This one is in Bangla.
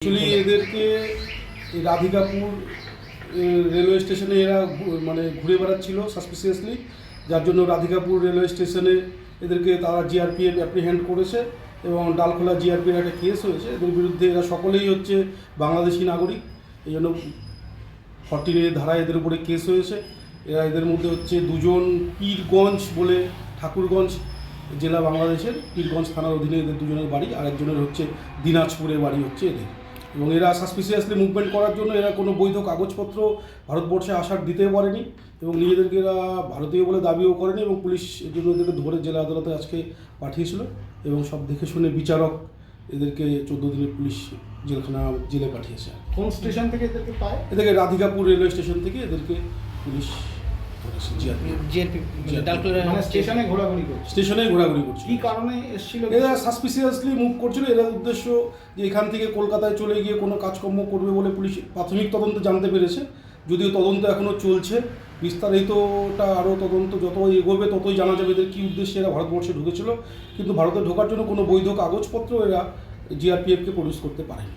অ্যাকচুয়ালি এদেরকে রাধিকাপুর রেলওয়ে স্টেশনে এরা মানে ঘুরে বেড়াচ্ছিল সাসপিসিয়াসলি, যার জন্য রাধিকাপুর রেলওয়ে স্টেশনে এদেরকে তারা জিআরপিএফ অ্যাপ্রিহ্যান্ড করেছে এবং ডালখোলা জিআরপির একটা কেস হয়েছে। এদের বিরুদ্ধে এরা সকলেই হচ্ছে বাংলাদেশি নাগরিক, এই জন্য 14 ধারায় এদের উপরে কেস হয়েছে। এদের মধ্যে হচ্ছে দুজন পীরগঞ্জ বলে ঠাকুরগঞ্জ জেলা বাংলাদেশের পীরগঞ্জ থানার অধীনে এদের দুজনের বাড়ি, আর একজনের হচ্ছে দিনাজপুরের বাড়ি হচ্ছে এদের। এবং এরা সাসপিসিয়াসলি মুভমেন্ট করার জন্য এরা কোনো বৈধ কাগজপত্র ভারতবর্ষে আসার দিতে পারেনি এবং নিজেদেরকে এরা ভারতীয় বলে দাবিও করেনি, এবং পুলিশ এর জন্য এদেরকে ধরে জেলা আদালতে আজকে পাঠিয়েছিল এবং সব দেখে শুনে বিচারক এদেরকে 14 দিনের পুলিশ জেলে পাঠিয়েছে। কোন স্টেশন থেকে এদেরকে পায়? এদেরকে রাধিকাপুর রেলওয়ে স্টেশন থেকে এদেরকে পুলিশ স্টেশনে ঘোরাঘুরি করছে। স্টেশনে ঘোরাঘুরি করছে। কি কারণে এসেছিল? এরা সাসপিসিয়াসলি মুভ করছিল। এরা উদ্দেশ্য যে এখান থেকে কলকাতায় চলে গিয়ে কোনো কাজকর্ম করবে বলে পুলিশ প্রাথমিক তদন্ত জানতে পেরেছে, যদিও তদন্ত এখনও চলছে। বিস্তারিতটা আরও তদন্ত যত এগোবে ততই জানা যাবে এদের কী উদ্দেশ্যে এরা ভারতবর্ষে ঢুকেছিল, কিন্তু ভারতে ঢোকার জন্য কোনো বৈধ কাগজপত্র এরা জিআরপিএফকে প্রডিউস করতে পারেনি।